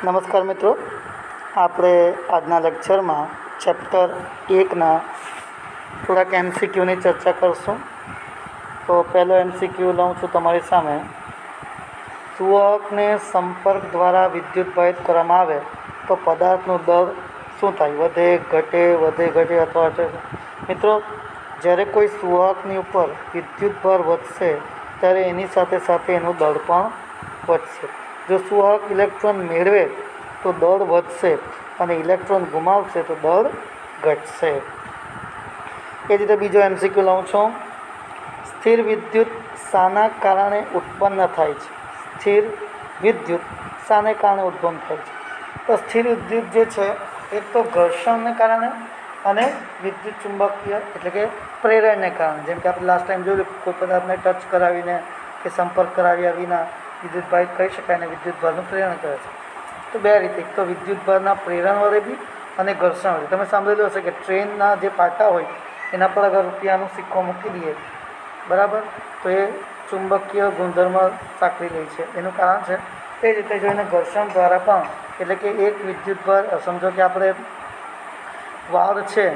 નમસ્કાર મિત્રો, આપણે આજના લેક્ચરમાં ચેપ્ટર 1ના થોડાક MCQની ચર્ચા કરશું. તો પહેલો MCQ લઉં છું તમારી સામે. સુવાહકને સંપર્ક દ્વારા વિદ્યુતભારિત કરવામાં આવે તો પદાર્થનું દળ શું થાય? વધે, ઘટે અથવા અચળ? મિત્રો, જ્યારે કોઈ સુવાહકની ઉપર વિદ્યુતભાર વધશે ત્યારે એની સાથે સાથે એનું દળ પણ વધશે. જો સુવાહક ઇલેક્ટ્રોન મેળવે તો દળ વધશે અને ઇલેક્ટ્રોન ગુમાવશે તો દળ ઘટશે. એ રીતે બીજો MCQ લઉં છું. સ્થિર વિદ્યુત શાના કારણે ઉત્પન્ન થાય છે? સ્થિર વિદ્યુત શાને કારણે ઉત્પન્ન થાય છે? તો સ્થિર વિદ્યુત જે છે એક તો ઘર્ષણને કારણે અને વિદ્યુત ચુંબકીય એટલે કે પ્રેરણને કારણે. જેમ કે આપણે લાસ્ટ ટાઈમ જોયું, કોઈ પદાર્થને ટચ કરાવીને કે સંપર્ક કરાવ્યા વિના વિદ્યુતભારિત કરી શકાય અને વિદ્યુતભારનું પ્રેરણ કરે છે. તો બે રીતે, એક તો વિદ્યુતભારના પ્રેરણ વડે બી અને ઘર્ષણ વડે. તમે સાંભળેલું હશે કે ટ્રેનના જે પાટા હોય એના પર અગર રૂપિયાનો સિક્કો મૂકી દઈએ, બરાબર, તો એ ચુંબકીય ગુણધર્મ સાંકળી લે છે. એનું કારણ છે તે જ રીતે જોઈને ઘર્ષણ દ્વારા પણ, એટલે કે એક વિદ્યુતભાર, સમજો કે આપણે વાળ છે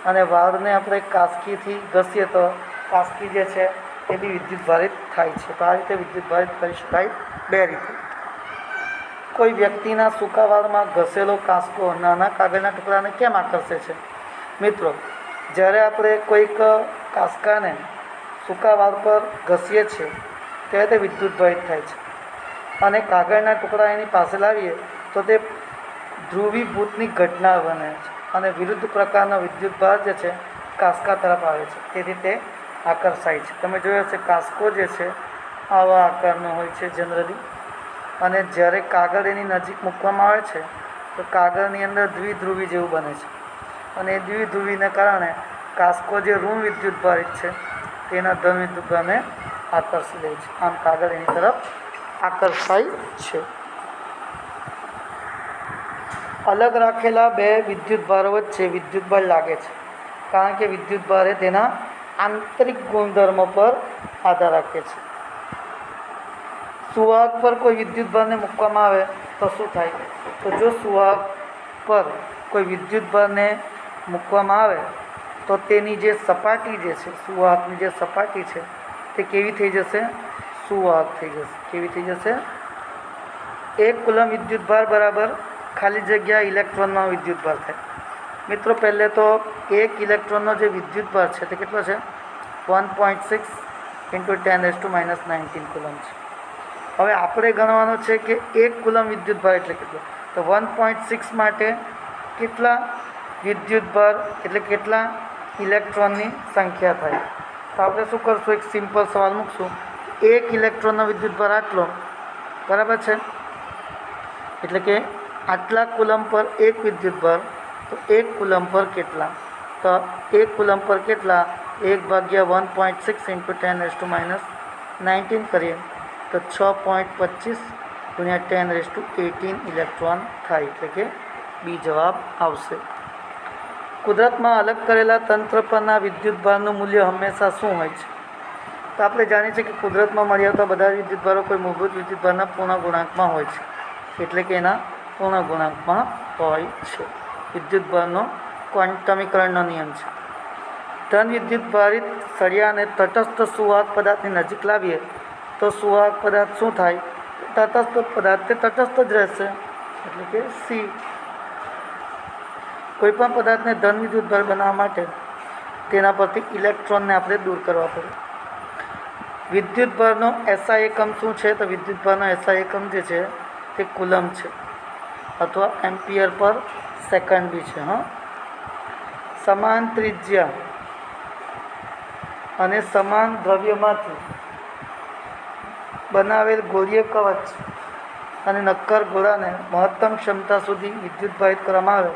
અને વાળને આપણે કાસ્કીથી ઘસીએ તો કાસ્કી જે છે એ બી વિદ્યુતભારિત થાય છે. તો આ રીતે વિદ્યુતભારિત કરી શકાય બે રીતે. કોઈ વ્યક્તિના સૂકા વાળમાં ઘસેલો કાસ્કો નાના કાગળના ટુકડાને કેમ આકર્ષે છે? મિત્રો, જ્યારે આપણે કોઈક કાસ્કાને સૂકા વાળ પર ઘસીએ છીએ ત્યારે તે વિદ્યુતભારિત થાય છે અને કાગળના ટુકડા એની પાસે લાવીએ તો તે ધ્રુવીભૂતની ઘટના બને છે અને વિરુદ્ધ પ્રકારનો વિદ્યુતભાર જે છે કાસ્કા તરફ આવે છે, તેથી તે આકર્ષાય છે. તમે જોયું હશે કાસ્કો જે છે આવા આકારનો હોય છે જનરલી, અને જ્યારે કાગળ એની નજીક મૂકવામાં આવે છે તો કાગળની અંદર દ્વિધ્રુવી જેવું બને છે અને એ દ્વિધ્રુવીને કારણે કાસ્કો જે ઋણ વિદ્યુતભારિત છે તેના ધન વિદ્યુતભારને આકર્ષી લે છે. આમ કાગળ એની તરફ આકર્ષાય છે. અલગ રાખેલા બે વિદ્યુતભારો વચ્ચે વિદ્યુતબળ લાગે છે કારણ કે વિદ્યુતભાર એ તેના આંતરિક ગુણધર્મો પર આધાર રાખે છે. સુવાહક પર કોઈ વિદ્યુતભારને મૂકવામાં આવે તો શું થાય? તો જો સુવાહક પર કોઈ વિદ્યુતભારને મૂકવામાં આવે તો તેની જે સપાટી જે છે, સુવાહકની જે સપાટી છે તે કેવી થઈ જશે? સુવાહક થઈ જશે. કેવી થઈ જશે? 1 કુલમ વિદ્યુતભાર બરાબર ખાલી જગ્યા ઇલેક્ટ્રોનમાં વિદ્યુતભાર થાય. મિત્રો, પહેલે તો એક ઇલેક્ટ્રોનનો જે વિદ્યુતભાર છે તે કેટલો છે? 1.6 × 10⁻⁻19 કુલમ છે. હવે આપણે ગણવાનું છે કે 1 કુલમ વિદ્યુતભાર એટલે કેટલો? તો 1.6 માટે કેટલા વિદ્યુતભાર એટલે કેટલા ઇલેક્ટ્રોનની સંખ્યા થાય? તો આપણે શું કરશું? એક સિમ્પલ સવાલ મૂકશું. 1 ઇલેક્ટ્રોનનો વિદ્યુતભાર આટલો, બરાબર છે, એટલે કે આટલા કુલમ પર 1 વિદ્યુતભાર, તો 1 કુલમ પર કેટલા? તો 1 કુલમ પર કેટલા? 1/1.6 × 10⁻⁻19 કરીએ તો 6.25 × 10⁻18 ઇલેક્ટ્રોન થાય, એટલે કે બી જવાબ આવશે. કુદરતમાં અલગ કરેલા તંત્ર પરના વિદ્યુતભારનું મૂલ્ય હંમેશા શું હોય છે? તો આપણે જાણીએ છીએ કે કુદરતમાં મળી આવતા બધા વિદ્યુતભારો કોઈ મૂળભૂત વિદ્યુતભારના પૂર્ણ ગુણાંકમાં હોય છે, એટલે કે એના પૂર્ણ ગુણાંકમાં હોય છે. વિદ્યુતભારનો ક્વોન્ટમીકરણનો નિયમ છે. ધન વિદ્યુતભારિત સળિયાને તટસ્થ સુવાહક પદાર્થની નજીક લાવીએ તો સુવાહક પદાર્થ શું થાય? તટસ્થ પદાર્થ તે તટસ્થ જ રહેશે, એટલે કે સી. કોઈપણ પદાર્થને ધન વિદ્યુતભાર બનાવવા માટે તેના પરથી ઇલેક્ટ્રોનને આપણે દૂર કરવા પડે. વિદ્યુતભારનો SI એકમ શું છે? તો વિદ્યુતભારનો SI એકમ જે છે તે કુલમ છે અથવા એમ્પિયર પર સેકન્ડ બી છે. સમાન ત્રિજ્યા અને સમાન દ્રવ્યમાંથી બનાવેલ ગોળીય કવચ અને નક્કર ગોળાને મહત્તમ ક્ષમતા સુધી વિદ્યુતભારિત કરવામાં આવે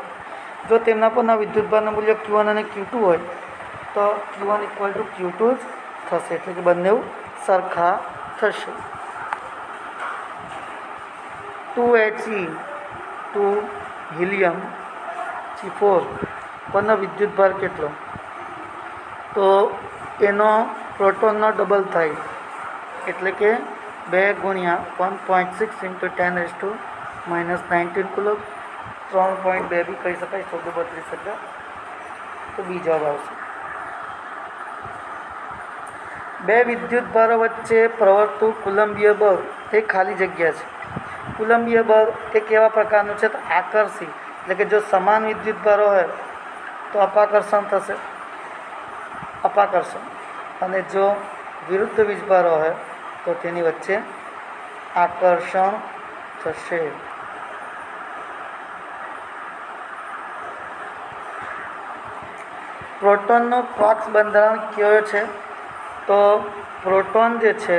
જો તેમના પરના વિદ્યુતભારનું મૂલ્ય Q1 અને Q2 હોય તો Q1 = Q2 જ થશે, એટલે કે બંને સરખા થશે. 2He 2 હિલિયમ G4 પરનો વિદ્યુતભાર કેટલો? તો એનો પ્રોટોનનો ડબલ થાય, એટલે કે 2 × 1.6 × -19 કુલમ, 3.2 બી કહી શકાય, 1432 તો બી જવાબ આવશે. બે વિદ્યુતભારો વચ્ચે પ્રવર્તતું કુલંબીય બળ એ ખાલી જગ્યા છે. કુલંબીય બળ એ કેવા પ્રકારનું છે? તો આકર્ષી, એટલે કે જો સમાન વિદ્યુતભારો હોય તો અપાકર્ષણ થશે, અપાકર્ષણ, અને જો વિરુદ્ધ વીજભારો હોય તો તેની વચ્ચે આકર્ષણ થશે. પ્રોટોનનું ક્વાર્ક્સ બંધારણ કયો છે? તો પ્રોટોન જે છે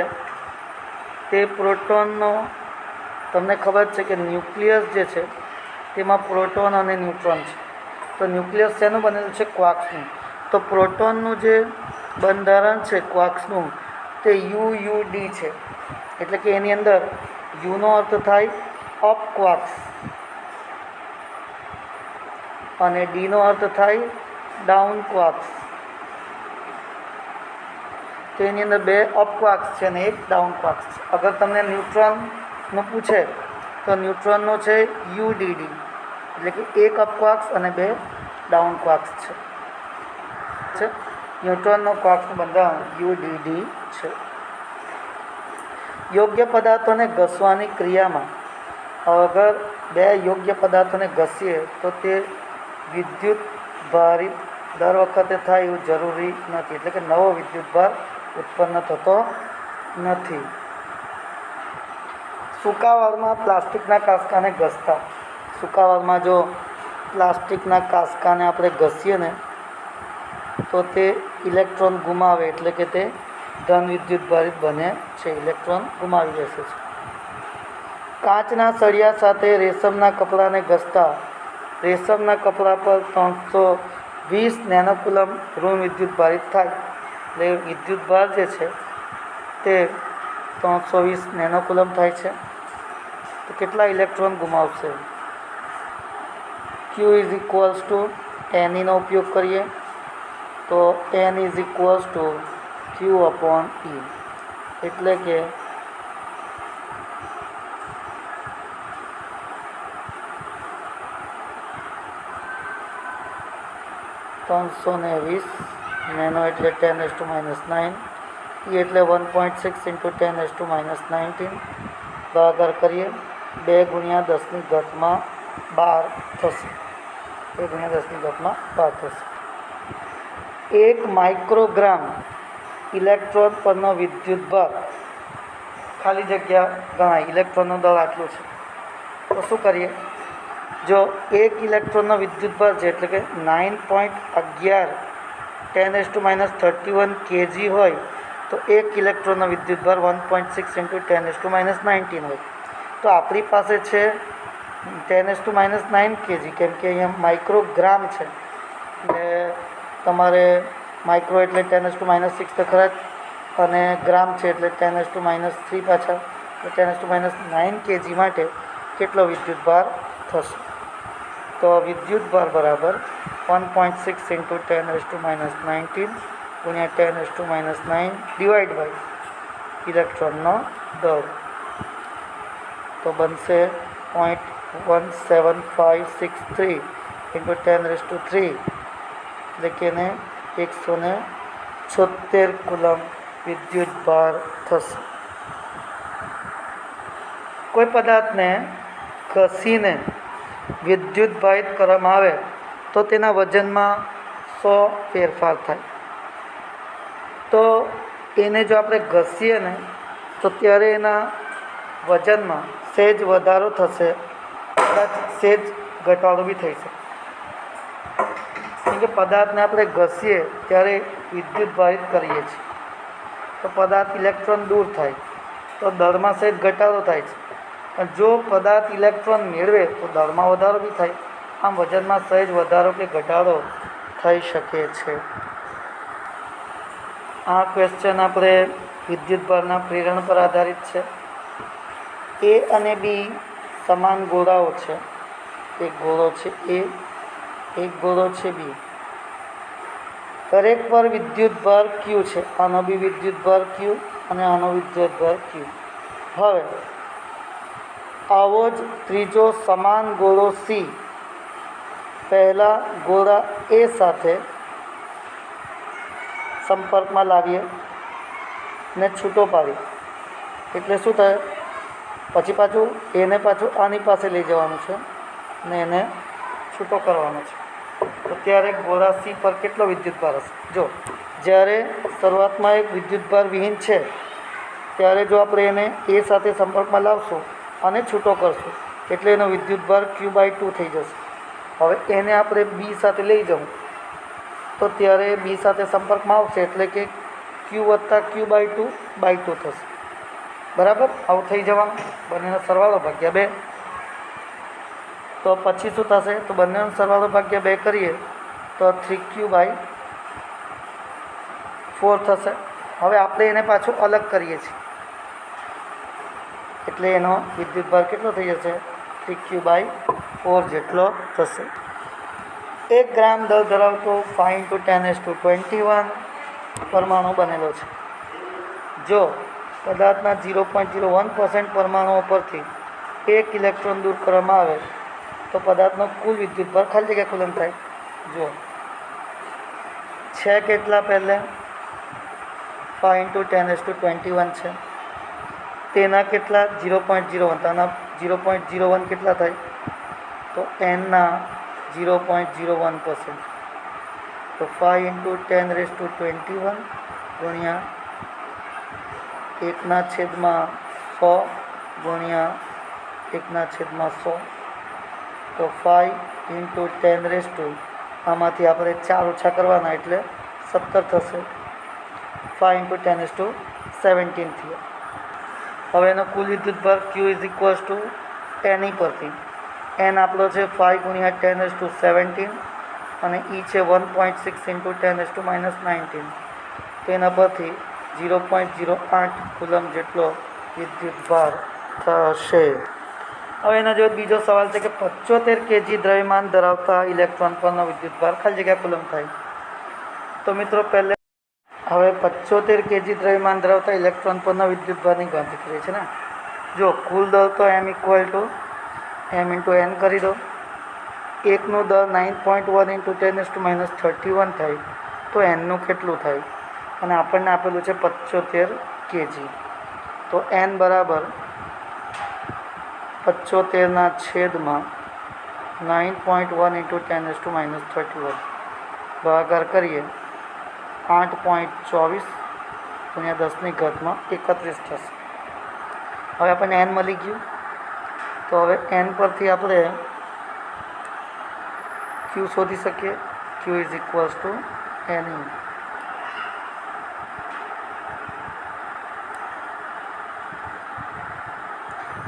તે પ્રોટોનનો તમને ખબર છે કે ન્યુક્લિયસ જે છે તેમાં પ્રોટોન અને ન્યુટ્રોન છે. તો ન્યુક્લિયસ શેનું બનેલું છે? ક્વાર્ક્સનું. તો પ્રોટોનનું જે બંધારણ છે ક્વાર્ક્સનું તે UUD છે, એટલે કે એની અંદર યુનો અર્થ થાય અપ ક્વાર્ક્સ અને ડીનો અર્થ થાય ડાઉન ક્વાર્ક્સ. તો એની અંદર 2 અપ ક્વાર્ક્સ છે અને 1 ડાઉન ક્વાર્ક્સ છે. અગર તમને ન્યુટ્રોનનું પૂછે તો ન્યુટ્રોનનો છે UDD, એટલે કે 1 અપ ક્વાર્ક્સ અને 2 ડાઉન ક્વાર્ક્સ છે. ન્યુટ્રોનનો ક્વાર્ક્સનું બંધારણ UDD છે. યોગ્ય પદાર્થોને ઘસવાની ક્રિયામાં અગર 2 યોગ્ય પદાર્થોને ઘસીએ તો તે વિદ્યુત ભારિત દર વખતે થાય એવું જરૂરી નથી, એટલે કે નવો વિદ્યુતભાર ઉત્પન્ન થતો નથી. સૂકાવાળમાં પ્લાસ્ટિકના કાંસકાને ઘસતા, સૂકાવાળમાં જો પ્લાસ્ટિકના કાંસકાને આપણે ઘસીએ ને તો તે ઇલેક્ટ્રોન ગુમાવે, એટલે કે તે ધન વિદ્યુતભારિત બને છે, ઇલેક્ટ્રોન ગુમાવી બેસે છે. કાચના સળિયા સાથે રેશમના કપડાને ઘસતા, રેશમના કપડા પર 320 નેનોકુલમ ઋણ વિદ્યુતભારિત થાય, એટલે વિદ્યુતભાર જે છે તે 320 નેનોકુલમ થાય છે. તો કેટલા ઇલેક્ટ્રોન ગુમાવશે? Q = Ne નો ઉપયોગ કરીએ તો N = Q/E, એટલે કે 320 નેનો એટલે 10⁻⁹, E એટલે 1.6 × 10⁻⁹, ભાગાકાર કરીએ 2 × 10⁻12 થશે. 2 × 10⁻12 થશે. 1 માઇક્રોગ્રામ ઇલેક્ટ્રોન પરનો વિદ્યુતભાર ખાલી જગ્યા ગણાય, ઇલેક્ટ્રોનનું દળ આટલું છે. તો શું કરીએ? જો 1 ઇલેક્ટ્રોનનો વિદ્યુતભાર છે એટલે કે 9.11 10⁻31 kg હોય તો 1 ઇલેક્ટ્રોનનો વિદ્યુતભાર 1.6 × 10⁻19 હોય. તો આપણી પાસે છે 10⁻9 kg, કેમ કે અહીંયા માઇક્રોગ્રામ છે, એટલે તમારે માઇક્રો એટલે 10⁻6 તો ખરા જ, અને ગ્રામ છે એટલે 10⁻3 પાછા, તો 10⁻9 kg માટે કેટલો વિદ્યુતભાર થશે? તો વિદ્યુતભાર બરાબર 1.6 × 10⁻19 ગુણ્યા 10⁻9 ડિવાઈડ બાય ઇલેક્ટ્રોનનો દળ, તો બનશે 0.17563 × 10⁻3, એટલે કે એને 176 કુલમ વિદ્યુતભાર થશે. કોઈ પદાર્થને ઘસીને વિદ્યુતભારિત કરવામાં આવે તો તેના વજનમાં 100 ફેરફાર થાય. તો એને જો આપણે ઘસીએ ને તો ત્યારે એના વજનમાં સહેજ વધારો થશે, કદાચ સહેજ ઘટાડો બી થઈ શકે. કેમ કે પદાર્થને આપણે ઘસીએ ત્યારે વિદ્યુતભારિત કરીએ છીએ તો પદાર્થ ઇલેક્ટ્રોન દૂર થાય તો દળમાં સહેજ ઘટાડો થાય છે, પણ જો પદાર્થ ઇલેક્ટ્રોન મેળવે તો દળમાં વધારો બી થાય. આમ વજનમાં સહેજ વધારો કે ઘટાડો થઈ શકે છે. આ ક્વેશ્ચન આપણે વિદ્યુતભારના પ્રેરણ પર આધારિત છે. A અને B સમાન ગોળાઓ છે. એક ગોળો છે A, એક ગોળો છે B. દરેક પર વિદ્યુતભાર Q છે. આનો બી વિદ્યુતભાર Q અને આનો વિદ્યુતભાર Q. હવે આવો જ ત્રીજો સમાન ગોળો સી પહેલા ગોળા એ સાથે સંપર્કમાં લાવીએ ને છૂટો પાડીએ એટલે શું થાય, પછી પાછું એને પાછું આની પાસે લઈ જવાનું છે ને એને છૂટો કરવાનો છે. તો ત્યારે ગોળા સી પર કેટલો વિદ્યુતભાર હશે? જો જ્યારે શરૂઆતમાં એક વિદ્યુતભાર વિહીન છે ત્યારે જો આપણે એને એ સાથે સંપર્કમાં લાવશું અને છૂટો કરશું એટલે એનો વિદ્યુતભાર Q/2 થઈ જશે. હવે એને આપણે બી સાથે લઈ જવું તો ત્યારે બી સાથે સંપર્કમાં આવશે એટલે કે Q + Q/2/2 થશે. બરાબર, આવું થઈ જવાનું. બંનેનો સરવાળો ભાગ્યા 2. તો પછી શું થશે? તો બંનેનો સરવાળો ભાગ્યા 2 કરીએ તો 3Q/4 થશે. હવે આપણે એને પાછું અલગ કરીએ છીએ એટલે એનો વિદ્યુતભાર કેટલો થઈ જશે? 3Q/4 જેટલો થશે. 1 ગ્રામ દળ ધરાવતો 5 × 10⁻21 પરમાણુ બનેલો છે. જો પદાર્થના 0.01% પરમાણુઓ પરથી 1 ઇલેક્ટ્રોન દૂર કરવામાં આવે તો પદાર્થનો કુલ વિદ્યુતભાર ખાલી જગ્યા કુલમ થાય. જો છે કેટલા? પહેલે 5 × 10⁻21 છે. તેના કેટલા? 0.01. તેના 0.01 કેટલા થાય? તો એનના 0.01%. તો 5 × 10⁻21 ગુણ્યા 1/100 ગુણ્યા 1/100. તો 5 × 10⁻, આમાંથી આપણે 4 ઓછા કરવાના એટલે 17 થશે. 5 × 10⁻17 થયો. હવે એનો કુલ વિદ્યુતભાર Q = NE પરથી N આપણો છે 5 × 10⁻17 અને E છે 1.6 × 10⁻−19. તેના પરથી 0.08 કુલમ જેટલો વિદ્યુતભાર થશે. હવે એના જેવો બીજો સવાલ છે કે 75 kg દ્રવ્યમાન ધરાવતા ઇલેક્ટ્રોન પરનો વિદ્યુતભાર ખાલી જગ્યા કુલમ થાય. તો મિત્રો પહેલે હવે 75 kg દ્રવ્યમાન ધરાવતા ઇલેક્ટ્રોન પરના વિદ્યુતભારની ગણતરી કરીએ છીએ ને. જો કુલ દળ તો M = M × N કરી દો. એકનું દળ 9.1 × 10⁻31 થાય તો Nનું કેટલું થાય? અને આપણને આપેલું છે 75 kg. તો N બરાબર 75/9.1 × 10⁻31 ભાગાકાર કરીએ 8.24 × 10⁻31 થશે. હવે આપણને N મળી ગયું. તો હવે N પરથી આપણે Q શોધી શકીએ. Q = NE.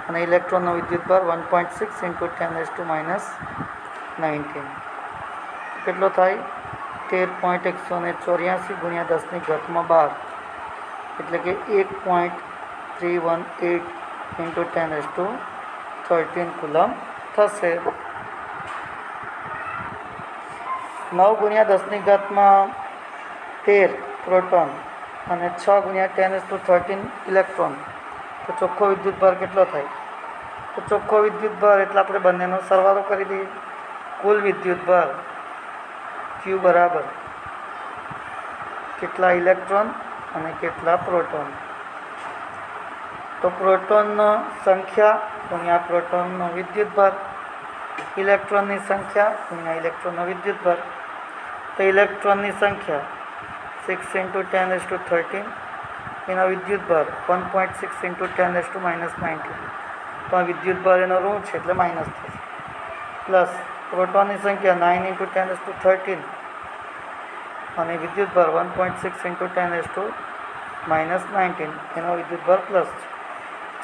અને ઇલેક્ટ્રોનનો વિદ્યુતભાર 1.6 × 10⁻−19 કેટલો થાય? 13.184 ગુણ્યા 10⁻12 એટલે કે 1.318 × 10⁻13 કુલમ થશે. 9 ગુણ્યા 10⁻13 પ્રોટોન અને 6 ગુણ્યા 10⁻13 ઇલેક્ટ્રોન. તો ચોખ્ખો વિદ્યુતભાર કેટલો થાય? તો ચોખ્ખો વિદ્યુતભાર એટલે આપણે બંનેનો સરવાળો કરી દઈએ. કુલ વિદ્યુતભાર Q બરાબર કેટલા ઇલેક્ટ્રોન અને કેટલા પ્રોટોન. તો પ્રોટોનની સંખ્યા ગુણ્યા પ્રોટોનનો વિદ્યુતભાર, ઇલેક્ટ્રોનની સંખ્યા ગુણ્યા ઇલેક્ટ્રોનનો વિદ્યુતભાર. તો ઇલેક્ટ્રોનની સંખ્યા 6 × 10⁻13 એના વિદ્યુતભાર 1.6 × 10⁻−19. તો આ વિદ્યુતભાર એનો ઋણ છે એટલે માઇનસ થશે. પ્લસ પ્રોટોનની સંખ્યા 9 × 10⁻13 અને વિદ્યુતભાર 1.6 × 10⁻−19 એનો વિદ્યુતભાર પ્લસ છે.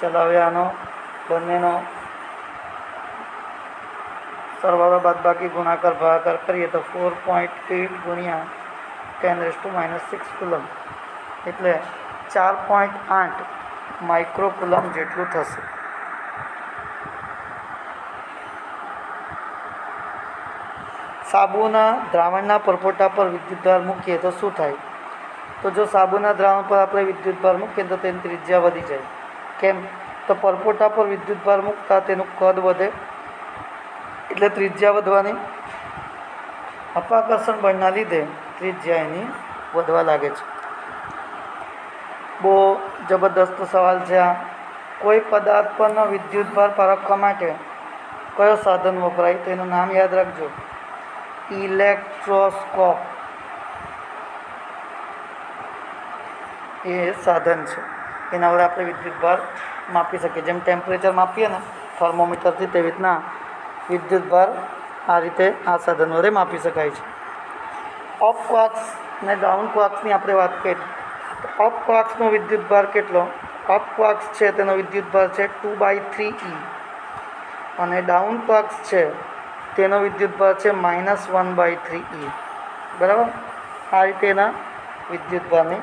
ચાલો હવે આનો બંનેનો સરવાળો બાદબાકી ગુણાકાર ભાગાકાર કરીએ તો 4.8 ગુણ્યા 10⁻6 કુલમ એટલે 4.8 માઇક્રોકુલમ જેટલું થશે. સાબુના દ્રાવણના પરપોટા પર વિદ્યુતભાર મૂકીએ તો શું થાય? તો જો સાબુના દ્રાવણ પર આપણે વિદ્યુતભાર મૂકીએ તો તેની ત્રિજ્યા વધી જાય. કેમ? તો તો પરપોટા પર વિદ્યુતભાર મૂકતા તેનું કદ વધે, એટલે ત્રિજ્યા વધવાની. અપાકર્ષણ બળના લીધે ત્રિજ્યા એની વધવા લાગે છે. બહુ જબરદસ્ત સવાલ છે આ. કોઈ પદાર્થ પરનો વિદ્યુતભાર પારખવા માટે કયો સાધન વપરાય? તેનું નામ યાદ રાખજો, ઇલેક્ટ્રોસ્કોપ એ સાધન છે. એના વડે આપણે વિદ્યુતભાર માપી શકીએ. જેમ ટેમ્પરેચર માપીએ ને થર્મોમીટરથી, તેવી રીતના વિદ્યુતભાર આ રીતે આ સાધન વડે માપી શકાય છે. અપ ક્વાર્ક્સ ને ડાઉન ક્વાર્ક્સની આપણે વાત કરીએ તો અપ ક્વાર્ક્સનો વિદ્યુતભાર કેટલો? અપ ક્વાર્ક્સ છે તેનો વિદ્યુતભાર છે 2/3e અને ડાઉન ક્વાર્ક્સ છે તેનો વિદ્યુતભાર છે -1/3e. બરાબર? આ રીતે એના વિદ્યુતભારની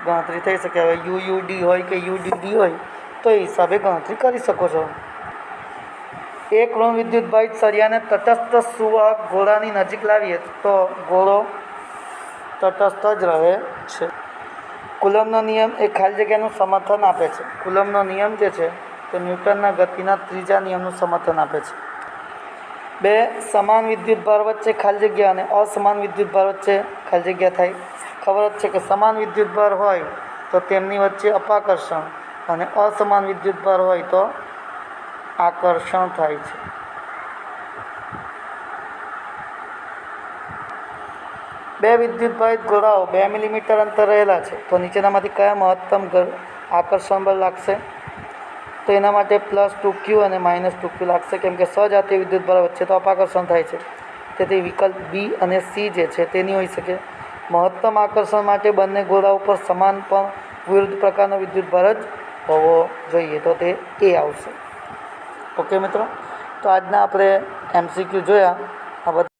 ગણતરી થઈ શકે. હવે યુયુડી હોય કે યુડીડી હોય તો એ હિસાબે ગણતરી કરી શકો છો. એક ઋણ વિદ્યુતભારિત સળિયાને તટસ્થ સુવાહક ગોળાની નજીક લાવીએ તો ગોળો તટસ્થ જ રહે છે. કુલમનો નિયમ એ ખાલી જગ્યાનું સમર્થન આપે છે. કુલમનો નિયમ જે છે તે ન્યૂટનના ગતિના ત્રીજા નિયમનું સમર્થન આપે છે. બે સમાન વિદ્યુતભાર વચ્ચે ખાલી જગ્યા અને અસમાન વિદ્યુતભાર વચ્ચે ખાલી જગ્યા થાય. ખબર જ છે કે સમાન વિદ્યુતભાર હોય તો તેમની વચ્ચે અપાકર્ષણ અને અસમાન વિદ્યુતભાર હોય તો આકર્ષણ થાય છે. બે વિદ્યુતભારિત ગોળાઓ 2 મિલીમીટર અંતર રહેલા છે તો નીચેનામાંથી કયા મહત્તમ આકર્ષણ બળ લાગશે? તો એના માટે +2q અને -2q લાગશે, કેમ કે સજાતીય વિદ્યુતભાર વચ્ચે તો અપાકર્ષણ થાય છે. તેથી વિકલ્પ બી અને સી જે છે તે નહીં હોઈ શકે. મહત્તમ આકર્ષણ માટે બંને ગોળા ઉપર સમાન પણ વિરુદ્ધ પ્રકારનો વિદ્યુતભાર જ હોવો જોઈએ, તો તે એ આવશે. ઓકે મિત્રો, તો આજના આપણે MCQ જોયા. આ બધા